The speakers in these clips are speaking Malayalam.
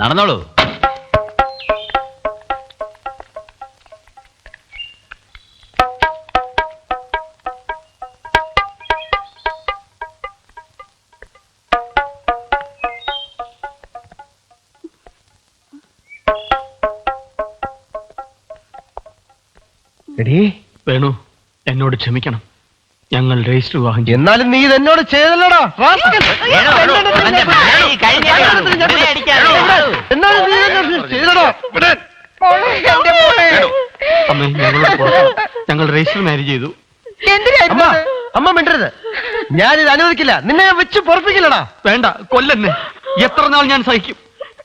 നടന്നോളൂ. വേണു, എന്നോട് ക്ഷമിക്കണം. ഞങ്ങൾ രജിസ്റ്റർ വിവാഹം. എന്നാലും നീ ഇതെന്നോട് ചെയ്തല്ലോടാ. അമ്മേ, ഞങ്ങളോട് പുറത്ത് ഞങ്ങൾ രജിസ്റ്റർ മാരേജ് ചെയ്തു. അമ്മ മിണ്ടരുത്. ഞാനിത് അനുവദിക്കില്ല. നിന്നെ ഞാൻ വെച്ച് പൊറപ്പിക്കില്ലടാ. വേണ്ട, കൊല്ലെന്നെ. എത്ര നാൾ ഞാൻ സഹിക്കും?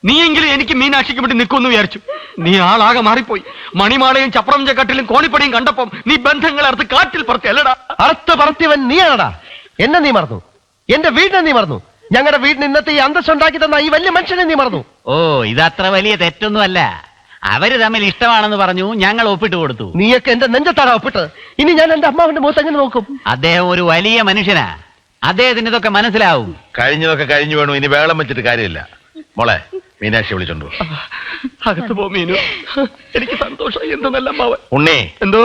നീയെങ്കിലും എനിക്ക് മീനാക്ഷിക്ക് വേണ്ടി നിൽക്കുമെന്ന് വിചാരിച്ചു. നീ ആളാകെ മാറിപ്പോയി. മണിമാളയും ചപ്രം ചക്കട്ടിലും കോണിപ്പടിയും കണ്ടപ്പം നീ ബന്ധങ്ങളെ അറുത്ത് കാറ്റിൽ പറത്തിയല്ലടാ. അറുത്ത് പറത്തിയവൻ നീയാണടാ. എന്നെ നീ മറന്നു. എന്റെ വീടിനെ നീ മറന്നു. ഞങ്ങളുടെ വീടിന് ഇന്നത്തെ ഈ അന്തസ്സുണ്ടാക്കി തന്ന ഈ വലിയ മനുഷ്യനെ നീ മറന്നു. ഓ, ഇതത്ര വലിയ തെറ്റൊന്നുമല്ല. അവര് തമ്മിൽ ഇഷ്ടമാണെന്ന് പറഞ്ഞു, ഞങ്ങൾ ഒപ്പിട്ട് കൊടുത്തു. നീയൊക്കെ എന്റെ നെഞ്ചത്താടാ ഒപ്പിട്ട്. ഇനി ഞാൻ എന്റെ അമ്മാവന്റെ മുഖത്ത് എങ്ങനെ നോക്കും? അദ്ദേഹം ഒരു വലിയ മനുഷ്യനാ. അദ്ദേഹത്തിന് ഇതൊക്കെ മനസ്സിലാവും. കഴിഞ്ഞതൊക്കെ കഴിഞ്ഞു വേണു. ഇനി വേളം വെച്ചിട്ട് കാര്യമില്ല. മോളെ, മീനാക്ഷി വിളിച്ചോണ്ടു. അകത്ത് പോ മീനു. എനിക്ക് സന്തോഷമായി. എന്തെന്നല്ല അമ്മാവൻ. ഉണ്ണി, എന്തോ?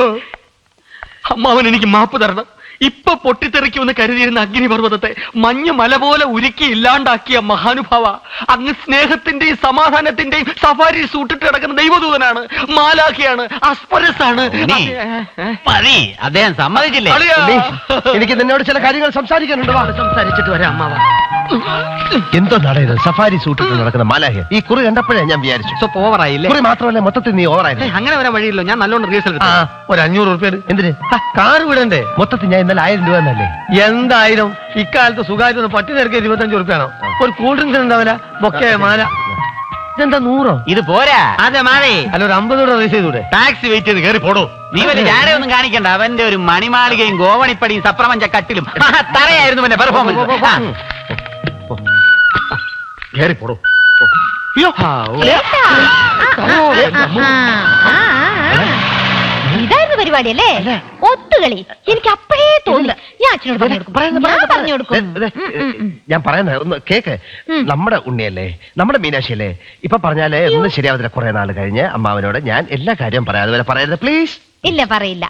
അമ്മാവൻ എനിക്ക് മാപ്പ് തരണം. ഇപ്പൊ പൊട്ടിത്തെറിക്കുമെന്ന് കരുതിയിരുന്ന അഗ്നിപർവ്വതത്തെ മഞ്ഞ് മല പോലെ ഉരുക്കി ഇല്ലാണ്ടാക്കിയ മഹാനുഭാവ, അങ്ങ് സ്നേഹത്തിന്റെയും സമാധാനത്തിന്റെയും സഫാരി സൂട്ടിട്ട് കിടക്കുന്ന ദൈവദൂതനാണ്, മാലാഖയാണ്, അസ്പരസാണ്. മതി, അദ്ദേഹം സമ്മതിച്ചില്ലേ? എനിക്ക് നിന്നോട് ചില കാര്യങ്ങൾ സംസാരിക്കാനുണ്ട്. സംസാരിച്ചിട്ട് വരാം അമ്മാവ. എന്തോ നടയത്? സഫാരി സൂട്ടിട്ട് നടക്കുന്ന മാലാഖ. ഈ കുറി കണ്ടപ്പോഴേ ഞാൻ വിചാരിച്ചു ഓവറായില്ലേ? കുറി മാത്രമല്ല, മൊത്തത്തിൽ നീ ഓവറായില്ലേ? അങ്ങനെ വരാൻ വഴിയില്ലോ. ഞാൻ നല്ലോണം റിഹേഴ്സൽ എടുത്തു. ഒരു 500 റുപ്യ എന്തിന്? കാറ് വിടണ്ടേ? മൊത്തത്തിൽ ഞാൻ ഇന്നലെ 1000 രൂപ എന്നല്ലേ? എന്തായാലും ഇക്കാലത്ത് സുഖമായിട്ട് പട്ടി നിരക്ക് 25 റുപ്യാണോ? ഒരു കൂൾ ഡ്രിങ്ക്സ് ഉണ്ടാവില്ല. ബൊക്കെ മാല. ഇതെന്താ 100? ഇത് പോരാ. അതെ മാറി. അല്ല, ഒരു 50 രൂപ റേസ് ചെയ്തൂടെ? ടാക്സി വെയിറ്റ് ചെയ്ത് കയറി പോടോ. നീ വലിയ ജാടയൊന്നും കാണിക്കണ്ട. അവന്റെ ഒരു മണിമാളികയും ഗോവണിപ്പടിയും സപ്രപഞ്ച കട്ടിലും തറയായിരുന്നു പിന്നെ പെർഫോമൻസ്. കയറി പോടോ. ഇതായിരുന്നു പരിപാടി അല്ലേ? ഒത്തുകളി. എനിക്ക് അപ്പോഴേ തോന്നി. ഞാൻ അച്ഛനോട് പറഞ്ഞു കൊടുക്കും. ഞാൻ പറയുന്നത് ഒന്ന് കേക്ക്. നമ്മുടെ ഉണ്ണിയല്ലേ, നമ്മുടെ മീനാക്ഷിയല്ലേ? ഇപ്പൊ പറഞ്ഞാലേ ഒന്നും ശരിയാവത്തില്ല. കുറെ നാൾ കഴിഞ്ഞ് അമ്മാവനോട് ഞാൻ എല്ലാ കാര്യവും പറയാം. അതുവരെ പറയരുത് പ്ലീസ്. ഇല്ല, പറയില്ല.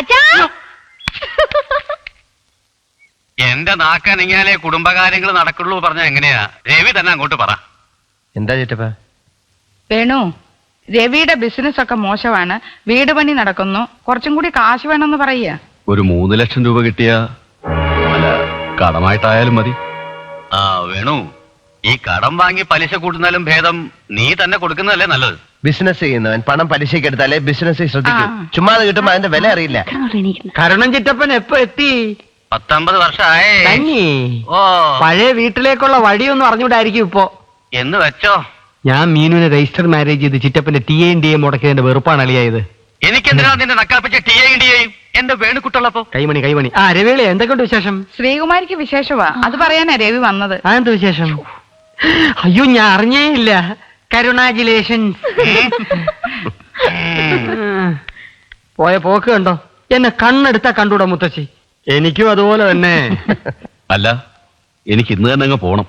അച്ഛാ, എന്റെ നാക്കനങ്ങിയാലേ കുടുംബകാര്യങ്ങൾ നടക്കുള്ളൂ പറഞ്ഞ എങ്ങനെയാ? രവി തന്നെ അങ്ങോട്ട് പറ. എന്താ ചേട്ടപ്പ? വേണു, രവിയുടെ ബിസിനസ് ഒക്കെ മോശമാണ്. വീട് പണി നടക്കുന്നു. കുറച്ചും കൂടി കാശ് വേണമെന്ന് പറയുക. ഒരു 3 ലക്ഷം രൂപ കിട്ടിയ കടമായിട്ടായാലും മതി. ആ വേണു, ഈ കടം വാങ്ങി പലിശ കൂട്ടുന്നാലും ഭേദം നീ തന്നെ കൊടുക്കുന്നതല്ലേ നല്ലത്. ബിസിനസ് ചെയ്യുന്നവൻ പണം പലിശയ്ക്ക് എടുത്താലേ ബിസിനസ് ശ്രദ്ധിക്കും. ചുമ്മാതെ കിട്ടുമ്പോ അതിന്റെ വില അറിയില്ല. കരുണൻ ചിറ്റപ്പൻ എപ്പോ എത്തി? 19 വർഷമായേ. ഓ, പഴയ വീട്ടിലേക്കുള്ള വഴിയൊന്നും അറിഞ്ഞൂടായിരിക്കും ഇപ്പോ. എന്ന് വെച്ചോ. ഞാൻ മീനുവിനെ രജിസ്റ്റർ മാരേജ് ചെയ്ത് ചിറ്റപ്പന്റെ TANDA മുടക്കിയതിന്റെ വെറുപ്പാണ് അളിയായത്. എനിക്കെന്തിനാ നിന്റെ നക്കാപ്പിച്ച TANDA എന്റെ വേണുക്കുട്ടുള്ളപ്പോ? കൈമണി. ആ രവിളെ, എന്തൊക്കെയുണ്ട് വിശേഷം? ശ്രീകുമാരിക്ക് വിശേഷമാ. അത് പറയാനാ രവി വന്നത്. അതെന്ത് വിശേഷം? അയ്യോ, ഞാൻ അറിഞ്ഞേ ഇല്ല. കരുണാജുലേഷൻസ്. പോയ പോക്ക് കണ്ടോ? എന്നെ കണ്ണെടുത്താ കണ്ടൂടാ മുത്തശ്ശി. എനിക്കും അതുപോലെ തന്നെ. അല്ല, എനിക്ക് ഇന്ന് തന്നെ അങ്ങ് പോണം.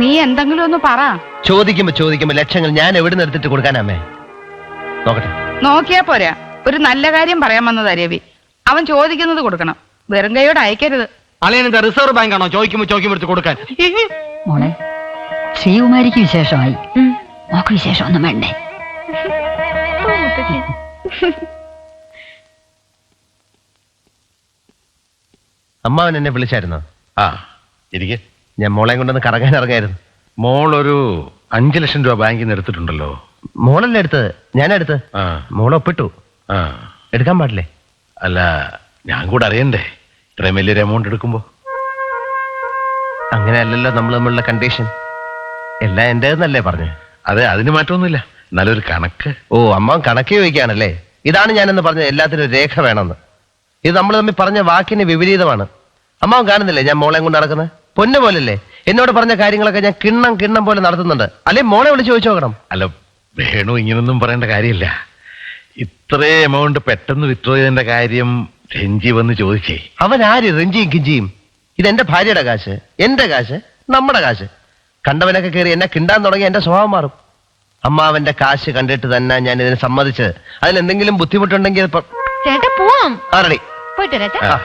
നീ എന്തെങ്കിലും ഒന്ന് പറ. ചോദിക്കുമ്പോ ലക്ഷങ്ങൾ ഞാൻ എവിടെ നിന്ന് എടുത്തിട്ട് കൊടുക്കാനാമേ? നോക്കട്ടെ. നോക്കിയാ പോരാ. ഒരു നല്ല കാര്യം പറയാൻ വന്നതാ രവി. അവൻ ചോദിക്കുന്നത് കൊടുക്കണം. വെറും കൈയോട് അയക്കരുത്. അളിയനെന്താ റിസർവ് ബാങ്ക് ആണോ ചോദിക്കുമ്പോ എടുത്ത് കൊടുക്കാൻ? മോളെ, ശ്രീകുമാരിക്ക് വിശേഷമായി. മോക്ക് വിശേഷം ഒന്നും വേണ്ടേ? അമ്മാവൻ എന്നെ വിളിച്ചായിരുന്നോ? ആ, ഇരിക്കെ. ഞാൻ മോളെയും കൊണ്ടൊന്ന് കറങ്ങാൻ ഇറങ്ങായിരുന്നു. മോളൊരു 5 ലക്ഷം രൂപ ബാങ്കിൽ നിന്ന് എടുത്തിട്ടുണ്ടല്ലോ. മോളല്ലേ എടുത്തത്? ഞാനെടുത്ത്. മോളെ ഒപ്പിട്ടു. എടുക്കാൻ പാടില്ലേ? അല്ല, ഞാൻ കൂടെ അറിയണ്ടേ ഇത്രയും വലിയൊരു എമൗണ്ട് എടുക്കുമ്പോ? അങ്ങനെയല്ലല്ലോ നമ്മൾ തമ്മിലുള്ള കണ്ടീഷൻ. എല്ലാം എന്റേതെന്നല്ലേ പറഞ്ഞു? അതെ, അതിന് മാറ്റമൊന്നുമില്ല. നല്ലൊരു കണക്ക്. ഓ, അമ്മാവൻ കണക്ക് ചോദിക്കുകയാണല്ലേ? ഇതാണ് ഞാനെന്ന് പറഞ്ഞത്, എല്ലാത്തിനും ഒരു രേഖ വേണമെന്ന്. ഇത് നമ്മൾ തമ്മിൽ പറഞ്ഞ വാക്കിന് വിപരീതമാണ്. അമ്മാവൻ കാണുന്നില്ലേ ഞാൻ മോളെയും കൊണ്ട് നടക്കുന്നത്? പൊന്നു പോലല്ലേ എന്നോട് പറഞ്ഞ കാര്യങ്ങളൊക്കെ ഞാൻ കിണ്ണം പോലെ നടത്തുന്നുണ്ട്. അല്ലെ മോളെ വിളിച്ച് ചോദിച്ചു നോക്കണം. അല്ല വേണു, ഇങ്ങനൊന്നും പറയേണ്ട കാര്യമില്ല. ഇത്രേ എമൗണ്ട് പെട്ടെന്ന് വിത്ഡ്രോ ചെയ്തതിന്റെ കാര്യം രഞ്ജി വന്ന് ചോദിച്ചേ. അവൻ ആര്? രഞ്ജിയും കിഞ്ചിയും? ഇതെന്റെ ഭാര്യയുടെ കാശ്, എന്റെ കാശ്, നമ്മുടെ കാശ്. കണ്ടവനൊക്കെ കയറി എന്നെ കിണ്ടാൻ തുടങ്ങി എന്റെ സ്വഭാവം മാറും. അമ്മാവന്റെ കാശ് കണ്ടിട്ട് തന്നെ ഞാൻ ഇതിന് സമ്മതിച്ച് അതിലെന്തെങ്കിലും ബുദ്ധിമുട്ടുണ്ടെങ്കിൽ ചേട്ടാ പോവാം. ആറടി പോയിട്ട് വരാം.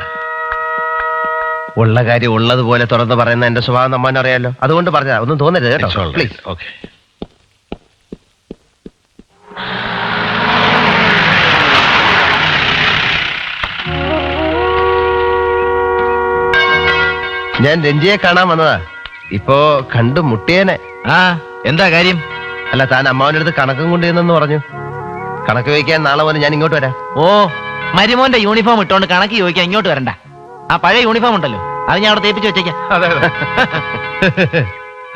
ഉള്ള കാര്യം ഉള്ളതുപോലെ തുറന്ന് പറയുന്ന എന്റെ സ്വഭാവം നമ്മൻ അറിയാലോ. അതുകൊണ്ട് പറഞ്ഞാ ഒന്നും തോന്നരുത് കേട്ടോ. പ്ലീസ്. ഓക്കെ. ഞാൻ രഞ്ജിയെ കാണാൻ വന്നതാ. ഇപ്പോ കണ്ടു മുട്ടിയേനെ. എന്താ കാര്യം? അല്ല, താൻ അമ്മാവന്റെ അടുത്ത് കണക്കും കൊണ്ടുവന്നെന്ന് പറഞ്ഞു. കണക്ക് വയ്ക്കാൻ നാളെ പോലെ ഞാൻ ഇങ്ങോട്ട് വരാം. ഓ, മരുമോന്റെ യൂണിഫോം ഇട്ടോണ്ട് കണക്ക് ചോദിക്കാൻ ഇങ്ങോട്ട് വരണ്ട. ആ പഴയ യൂണിഫോം ഉണ്ടല്ലോ, അത് ഞാൻ അവിടെ തേപ്പിച്ച് വെച്ചേക്കാം.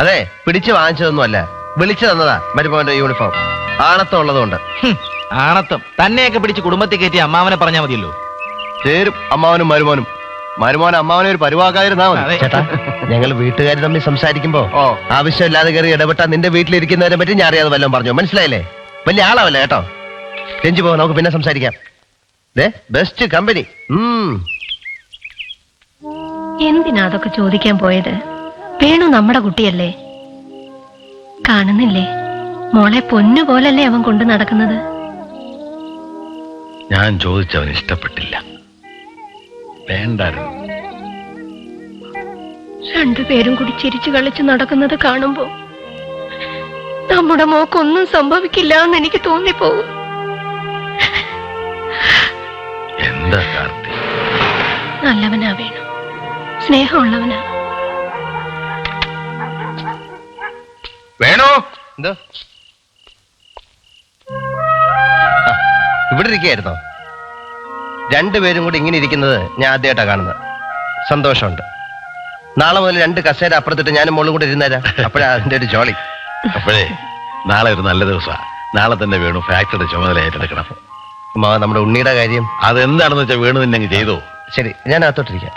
അതെ, പിടിച്ചു വാങ്ങിച്ചതൊന്നും അല്ല, വിളിച്ചു തന്നതാ മരുമോന്റെ യൂണിഫോം. ആണത്തം ഉള്ളതുകൊണ്ട്. ആണത്തം തന്നെയൊക്കെ പിടിച്ച് കുടുംബത്തിൽ കയറ്റി അമ്മാവനെ പറഞ്ഞാൽ മതിയല്ലോ. ചേരും അമ്മാവനും മരുമോനും. മരുമോൻ അമ്മാവനെ ഒരു പരിവാക്കായിരുന്നാ മതി. ചേട്ടാ, ഞങ്ങൾ വീട്ടുകാർ തമ്മിൽ സംസാരിക്കുമ്പോ ആവശ്യമില്ലാതെ കയറി ഇടപെട്ടാ നിന്റെ വീട്ടിലിരിക്കുന്നതിനെ പറ്റി ഞാൻ അറിയാതെ വല്ലതും പറഞ്ഞു. മനസ്സിലായില്ലേ? വലിയ ആളാവല്ലേ കേട്ടോ. രഞ്ജി പോ, നമുക്ക് പിന്നെ സംസാരിക്കാം. Best company. എന്തിനാ അതൊക്കെ ചോദിക്കാൻ പോയത്? വേണു നമ്മുടെ കുട്ടിയല്ലേ, കാണുന്നില്ലേ? മോളെ പൊന്നുപോലല്ലേ അവൻ കൊണ്ടു നടക്കുന്നത്. ഞാൻ ചോദിച്ചവന് ഇഷ്ടപ്പെട്ടില്ല, വേണ്ടായിരുന്നു. രണ്ടുപേരും കൂടി ചിരിച്ചു കളിച്ച് നടക്കുന്നത് കാണുമ്പോ നമ്മുടെ മോക്കൊന്നും സംഭവിക്കില്ല എന്ന് എനിക്ക് തോന്നിപ്പോകും. എന്താ കാർത്തി? നല്ലവനാ വേണു, സ്നേഹമുള്ളവനാ. വേണു, എന്തോ ഇവിടെ ഇരിക്കുകയായിരുന്നോ? രണ്ടുപേരും കൂടി ഇങ്ങനെ ഇരിക്കുന്നത് ഞാൻ ആദ്യമായിട്ടാണ് കാണുന്നത്. സന്തോഷമുണ്ട്. നാളെ മുതൽ 2 കസേര അപ്പുറത്തിട്ട് ഞാനും മോളും കൂടെ ഇരുന്നേരാം. അപ്പോഴാ അതിന്റെ ഒരു ജോളി. അപ്പോഴേ നാളെ ഒരു നല്ല ദിവസമാണ്. നാളെ തന്നെ വേണു ഫാക്ടറിയുടെ ചുമതല ഏറ്റെടുക്കണം. നമ്മുടെ ഉണ്ണിയുടെ കാര്യം അതെന്താണെന്ന് വെച്ചാൽ വേണു തന്നെ അങ്ങ് ചെയ്തോ. ശരി, ഞാൻ അകത്തോട്ടിരിക്കാം.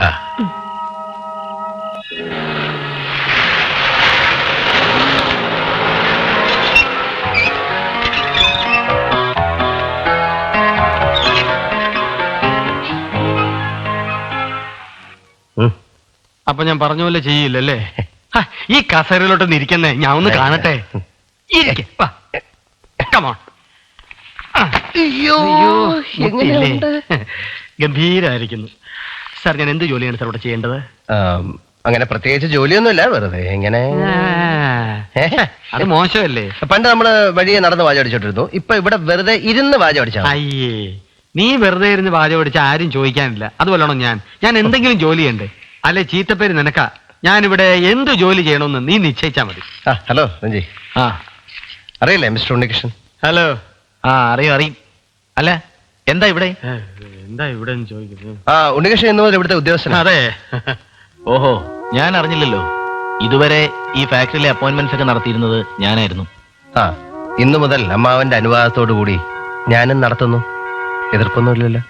അപ്പൊ ഞാൻ പറഞ്ഞ പോലെ ചെയ്യില്ലല്ലേ? ഈ കസേരയിലോട്ടൊന്ന് ഇരിക്കുന്നേ, ഞാൻ ഒന്ന് കാണട്ടെ. ഗംഭീരായിരിക്കുന്നു സാർ. ഞാൻ എന്ത് ജോലിയാണ് സാർ ഇവിടെ ചെയ്യേണ്ടത്? അങ്ങനെ പ്രത്യേകിച്ച് ജോലിയൊന്നുമില്ല, വെറുതെ ഇങ്ങനെ. അത് മോശമല്ലേ? പണ്ട് നമ്മള് വഴിയെ നടന്ന് വാചം അടിച്ചോണ്ടിരുന്നു. ഇപ്പൊ ഇവിടെ വെറുതെ ഇരുന്ന് വാചം അടിച്ചാ. അയ്യേ, നീ വെറുതെ ഇരുന്ന് വാചം അടിച്ച ആരും ചോദിക്കാനില്ല. അതുപോലെയാണോ ഞാൻ എന്തെങ്കിലും ജോലി ചെയ്യണ്ടേ? അല്ലെ ചീത്തപ്പേര് നിനക്കാ. ഞാനിവിടെ എന്ത് ജോലി ചെയ്യണമെന്ന് നീ നിശ്ചയിച്ചാ മതി. ഹലോ രഞ്ജി. അറിയില്ലേ മിസ്റ്റർ ഉണ്ണികൃഷ്ണൻ? ഹലോ. അറിയും. അല്ല, എന്താ ഇവിടെ? എന്താ ഇവിടെ ചോദിക്കുന്നത്? ഉണ്ണികൃഷ്ണൻ ഇന്ന് മുതൽ ഇവിടുത്തെ ഉദ്യോഗസ്ഥൻ. അതെ. ഓഹോ, ഞാൻ അറിഞ്ഞില്ലല്ലോ. ഇതുവരെ ഈ ഫാക്ടറിയിലെ അപ്പോയിന്റ്മെന്റ്സ് ഒക്കെ നടത്തിയിരുന്നത് ഞാനായിരുന്നു. ഇന്നു മുതൽ അമ്മാവന്റെ അനുവാദത്തോടു കൂടി ഞാനും നടത്തുന്നു. എതിർപ്പൊന്നുമില്ലല്ലോ.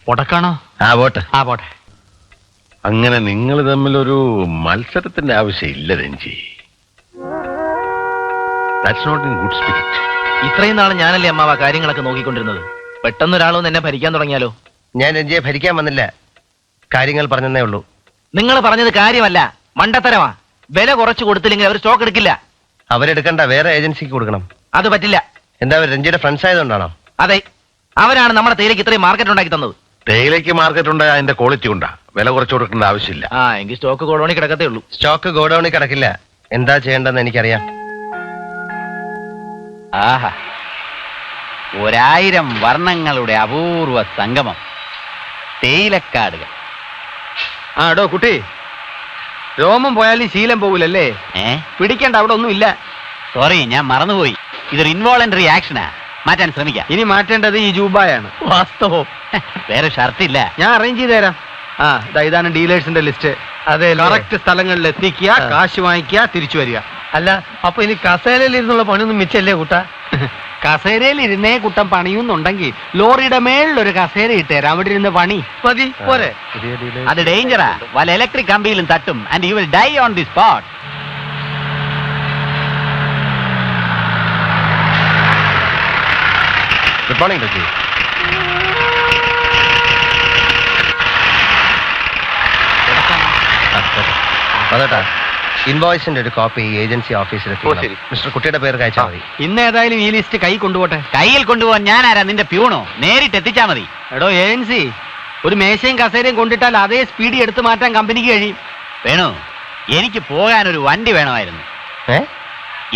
പോട്ടക്കാണോ? പോട്ടെ. പോട്ടെ. അങ്ങനെ നിങ്ങൾ തമ്മിലൊരു മത്സരത്തിന്റെ ആവശ്യമില്ല Ranji. That's not in good spirit. ഇത്രയും നാളെ ഞാനല്ലേ അമ്മാവ കാര്യങ്ങളൊക്കെ നോക്കിക്കൊണ്ടിരുന്നത്. പെട്ടെന്ന് ഒരാളൊന്ന് എന്നെ ഭരിക്കാൻ തുടങ്ങിയാലോ? ഞാൻ രഞ്ജിയെ ഭരിക്കാൻ വന്നില്ല, കാര്യങ്ങൾ പറഞ്ഞതേ ഉള്ളൂ. നിങ്ങൾ പറഞ്ഞത് കാര്യമല്ല, മണ്ടത്തരമാ. വില കുറച്ച് കൊടുത്തില്ലെങ്കിൽ അവർ സ്റ്റോക്ക് എടുക്കില്ല. അവരെടുക്കണ്ട, വേറെ ഏജൻസിക്ക് കൊടുക്കണം. അത് പറ്റില്ല. എന്താ, അവർ രഞ്ജിയുടെ ഫ്രണ്ട്സ് ആയതുകൊണ്ടാണോ? അതെ, അവരാണ് നമ്മുടെ തേയിലയ്ക്ക് ഇത്രയും മാർക്കറ്റ് ഉണ്ടാക്കി തന്നത്. തേയിലയ്ക്ക് മാർക്കറ്റ് ഉണ്ടായ അതിന്റെ ക്വാളിറ്റി ഉണ്ടാ, വില കുറച്ച് കൊടുക്കേണ്ട ആവശ്യമില്ല. എങ്കിൽ സ്റ്റോക്ക് ഗോഡൌണിൽ കിടക്കത്തേ ഉള്ളൂ. സ്റ്റോക്ക് ഗോഡൌണിൽ കിടക്കില്ല. എന്താ ചെയ്യേണ്ടെന്ന് എനിക്കറിയാം. ആഹാ, 1000 വർണ്ണങ്ങളുടെ അപൂർവ സംഗമം, തേയിലക്കാടുകൾ. ഡോ കുട്ടി, രോമം പോയാലും ശീലം പോകൂലല്ലേ? പിടിക്കണ്ട, അവിടെ ഒന്നും ഇല്ല. സോറി, ഞാൻ മറന്നുപോയി. ഇതൊരു ഇൻവോളണ്ടറി ആക്ഷനാ. മാറ്റാൻ ശ്രമിക്കാം. ഇനി മാറ്റേണ്ടത് ഈ ജൂബായാണ്. വാസ്തവം, വേറെ ഷർട്ട് ഇല്ല. ഞാൻ അറേഞ്ച് ചെയ്ത് തരാം. ഇതാണ് ഡീലേഴ്സിന്റെ ലിസ്റ്റ്. അതെ, കറക്റ്റ് സ്ഥലങ്ങളിൽ എത്തിക്കുക, കാശ് വാങ്ങിക്കുക, തിരിച്ചു വരിക. അല്ല, അപ്പൊ ഇനി കസേരയിൽ ഇരുന്നുള്ള പണിയൊന്നും മിച്ചല്ലേ കുട്ട? കസേരയിൽ ഇരുന്നേ കുട്ടം പണിയുന്നുണ്ടെങ്കിൽ ലോറിയുടെ മേളിലൊരു കസേര ഇട്ടേരാ, അവിടെ ഇരുന്ന് പണി മതി പോരെ? അത് ഡേഞ്ചറാ. വല്ല ഇലക്ട്രിക് കമ്പിയിലും തട്ടും and you will die on the spot. Good morning Ranji. അതേട്ടാ, ഇൻവോയ്സിന്റെ ഒരു കോപ്പി ഏജൻസി ഓഫീസിൽ മിസ്റ്റർ കുട്ടിയുടെ പേര് അയച്ചാൽ മതി. ഇന്ന് ഏതായാലും ഈ ലിസ്റ്റ് കൈ കൊണ്ടുപോട്ടെ. കയ്യിൽ കൊണ്ടുപോകാൻ ഞാനാരാ, നിന്റെ പ്യൂണോ? നേരിട്ട് എത്തിച്ചാ മതി. എടോ ഏജൻസി, ഒരു മേശയും കസേരയും കൊണ്ടിട്ടാൽ അതേ സ്പീഡിൽ എടുത്തു മാറ്റാൻ കമ്പനിക്ക് കഴിയും. വേണു, എനിക്ക് പോകാനൊരു വണ്ടി വേണമായിരുന്നു. ഏ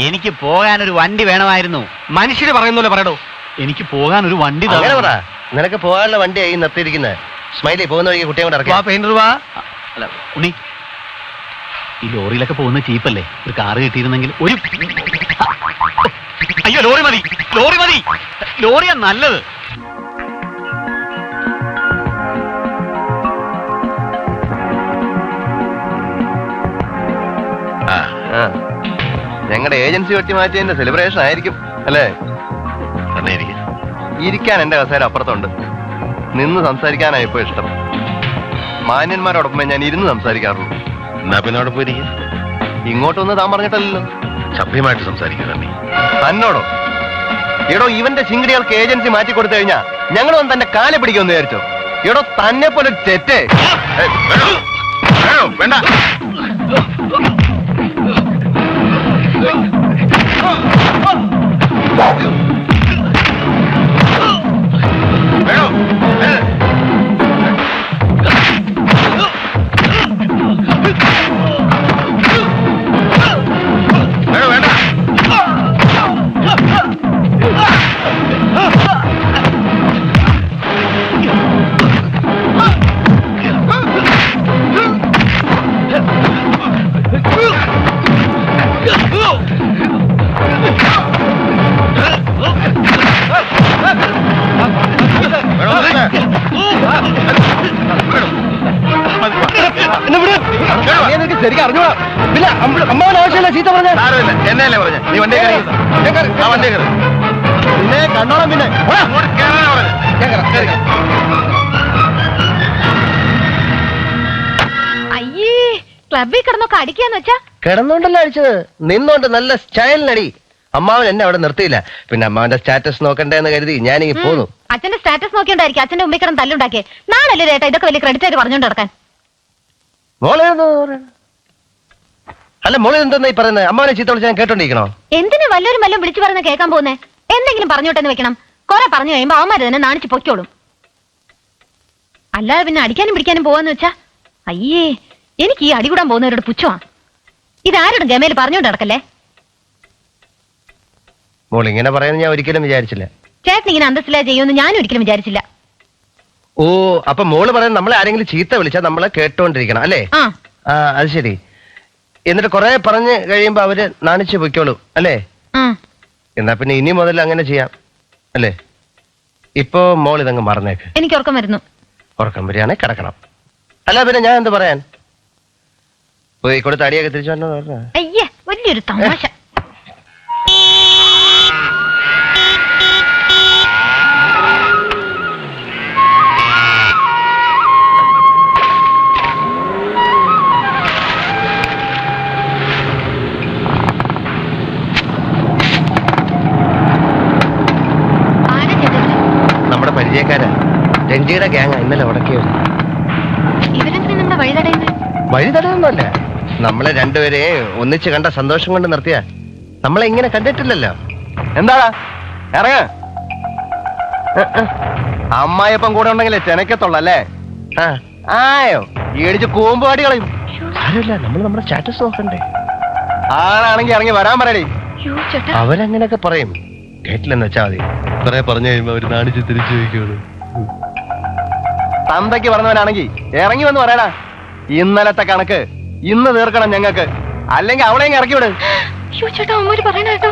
എനിക്ക് പോകാനൊരു വണ്ടി വേണമായിരുന്നു. മനുഷ്യര് പറയുന്ന പോലെ പറയടോ. എനിക്ക് പോകാനൊരു വണ്ടി അങ്ങനെ പറ. നിനക്ക് പോകാനുള്ള വണ്ടിയായി നിർത്തിയിരിക്കുന്നത്. സ്മൈലി പോകുന്ന വഴിക്ക് കുട്ടിയെ കൊണ്ട് വാ ഇറക്കാം. പെയിന്റർ വാ. അല്ല ഉണ്ണി, ഈ ലോറിയിലൊക്കെ പോകുന്ന ചീപ്പല്ലേ, ഒരു കാറ് കിട്ടിയിരുന്നെങ്കിൽ ഒരു അയ്യോ ലോറി മതി, ലോറി മതി, ലോറിയാ നല്ലത്. ഞങ്ങളുടെ ഏജൻസി വെട്ടി മാറ്റിയതിന്റെ സെലിബ്രേഷൻ ആയിരിക്കും അല്ലേ? തന്നെ ഇരിക്കും. ഇരിക്കാൻ എന്റെ കസേര അപ്പുറത്തുണ്ട്. നിന്ന് സംസാരിക്കാനാണ് ഇപ്പൊ ഇഷ്ടം. മാന്യന്മാരോടൊപ്പമേ ഞാൻ ഇരുന്ന് സംസാരിക്കാറുള്ളൂ. എന്നാ പിന്നെ അവിടെ പോയിരിക്കും. ഇങ്ങോട്ടൊന്നും താൻ പറഞ്ഞിട്ടല്ലോ. സഭ്യമായിട്ട് സംസാരിക്കുക തന്നെ. തന്നോടോ? എടോ, ഇവന്റെ ചിങ്കിടികൾക്ക് ഏജൻസി മാറ്റി കൊടുത്തു കഴിഞ്ഞാ ഞങ്ങൾ വന്ന് തന്റെ കാലെ പിടിക്കുമെന്ന് വിചാരിച്ചോ? എടോ, തന്നെ പോലെ തെറ്റേ. വേണ്ട. ശരിക്കും അറിഞ്ഞോളാം. പിന്നെ അമ്മാവൻ ആവശ്യമില്ല ചീത്ത പറഞ്ഞ. എന്നല്ലേ പറഞ്ഞ? നീ വണ്ടി വണ്ടി പിന്നെ കണ്ടോളാം. പിന്നെ അയ്യേ, ക്ലബിൽ കിടന്നൊക്കെ അടിക്കാന്ന് വെച്ചാ? കിടന്നോണ്ടല്ലോ അടിച്ചത്, നിന്നോണ്ട് നല്ല സ്റ്റൈലിനടി. അമ്മാവൻ എന്നെ അവിടെ നിർത്തിയില്ല. പിന്നെ അമ്മാവന്റെ സ്റ്റാറ്റസ് നോക്കണ്ടേന്ന് കരുതി ഞാനിങ്ങി പോന്നു. അച്ഛന്റെ സ്റ്റാറ്റസ് നോക്കിയോണ്ടായിരിക്കും അച്ഛന്റെ ഉമ്മി കിടന്ന് തല്ലുണ്ടാക്കിയേ. നാളല്ലേ ചേട്ടാ ഇതൊക്കെ വലിയ ക്രെഡിറ്റ് ആയിട്ട് പറഞ്ഞോണ്ട് നടക്കാൻ. മോളെ അല്ല, മോളെ എന്താ ഈ പറയുന്നത്? അമ്മാവനെ ചീത്ത വിളിച്ച് ഞാൻ കേട്ടോണ്ടിരിക്കണോ? എന്തിനു വല്ലവരും വല്ലതും വിളിച്ചു പറഞ്ഞ് കേൾക്കാൻ പോകുന്നേ? എന്തെങ്കിലും പറഞ്ഞോട്ടെന്ന് വെക്കണം. കുറെ പറഞ്ഞു കഴിയുമ്പോ അവന്മാര് തന്നെ നാണിച്ച് പൊയ്ക്കോളും. അല്ലാതെ പിന്നെ അടിക്കാനും പിടിക്കാനും പോവാന്ന് വെച്ചാ അയ്യേ, എനിക്ക് ഈ അടികൂടാൻ പോകുന്നവരോട് പുച്ഛമാ. ഇതാരോടും ഗമയിൽ പറഞ്ഞോണ്ട് നടക്കല്ലേ. മോൾ ഇങ്ങനെ പറയുന്നത് ഞാൻ ഒരിക്കലും വിചാരിച്ചില്ല. ചേട്ടൻ ഇങ്ങനെ അന്തസ്സിലാ ചെയ്യുമെന്ന് ഞാനും ഒരിക്കലും വിചാരിച്ചില്ല. ഓ, അപ്പൊ മോള് പറയുന്നത് നമ്മളെ ആരെങ്കിലും ചീത്ത വിളിച്ചാൽ നമ്മളെ കേട്ടോണ്ടിരിക്കണം അല്ലേ? ആ ആ, അത് ശരി. എന്നിട്ട് കുറെ പറഞ്ഞ് കഴിയുമ്പോ അവര് നാണിച്ചു പൊയ്ക്കോളൂ അല്ലേ? എന്നാ പിന്നെ ഇനി മുതൽ അങ്ങനെ ചെയ്യാം അല്ലേ? ഇപ്പൊ മോൾ ഇതങ്ങ് മറന്നേക്ക്. എനിക്ക് ഉറക്കം വരുന്നു. ഉറക്കം വരികയാണെ കിടക്കണം. അല്ല പിന്നെ ഞാൻ എന്ത് പറയാൻ? പോയി കൊടുത്ത് അടിയൊക്കെ തിരിച്ചു വന്നോ? അയ്യേ, വലിയൊരു തമാശ. നമ്മുടെ പരിചയക്കാരാ, രഞ്ജിയുടെ ഗ്യാങ് ഇന്നലെ ഉടക്കിയത്. ഇവരെന്തിനാ നമ്മുടെ വഴി തടയുന്നത്? വഴി തടയൊന്നുമല്ല, നമ്മളെ രണ്ടുപേരെയും ഒന്നിച്ച് കണ്ട സന്തോഷം കൊണ്ട് നിർത്തിയ. നമ്മളെ ഇങ്ങനെ കണ്ടിട്ടില്ലല്ലോ. എന്താടാ ഇറങ്ങ. അമ്മായിപ്പം കൂടെ ഉണ്ടെങ്കിലേ ചെനക്കത്തുള്ളല്ലേ? ആയോ ഈടിച്ച് കൂമ്പാടി കളയും. ആരുമില്ല, നമ്മൾ നമ്മുടെ സ്റ്റാറ്റസ് നോക്കണ്ടേ? ആളാണെങ്കി ഇറങ്ങി വരാൻ പറയടി. അവരങ്ങനെയൊക്കെ പറയും, കേട്ടില്ലെന്ന് വെച്ചാ മതി. കുറെ പറഞ്ഞു കഴിയുമ്പോ അവര് നാണിച്ച് തിരിച്ചു വയ്ക്കുള്ളൂ. തന്തയ്ക്ക് പറഞ്ഞവനാണെങ്കി ഇറങ്ങി വന്ന് പറയടാ. ഇന്നലത്തെ കണക്ക് ഇന്ന് തീർക്കണം ഞങ്ങൾക്ക്, അല്ലെങ്കിൽ അവളെയും ഇറക്കി വിട്. ചേട്ടാ, അവന്മാര് പറയണ കേട്ടോ.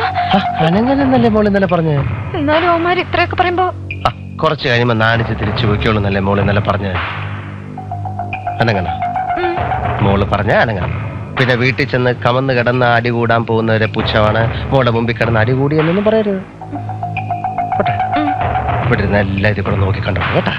അനങ്ങനല്ലേ മോൾ ഇന്നലെ പറഞ്ഞ്? എന്നാലും അവന്മാര് ഇത്രയൊക്കെ പറയുമ്പോ കുറച്ച് കഴിയുമ്പോ നാണിച്ച് തിരിച്ചു വയ്ക്കുള്ളൂന്നല്ലേ മോൾ ഇന്നലെ പറഞ്ഞ്? അനങ്ങണ മോള് പറഞ്ഞ അനങ്ങണം. പിന്നെ വീട്ടിൽ ചെന്ന് കമന്ന് കിടന്ന് അടി കൂടാൻ പോകുന്നവരെ പുച്ഛമാണ്. മോളുടെ മുമ്പിൽ കിടന്ന് അടി കൂടി എന്നൊന്നും പറയരുത്. ഇവിടെ എല്ലാവരും കൂടെ നോക്കിക്കണ്ടോ കേട്ടാ.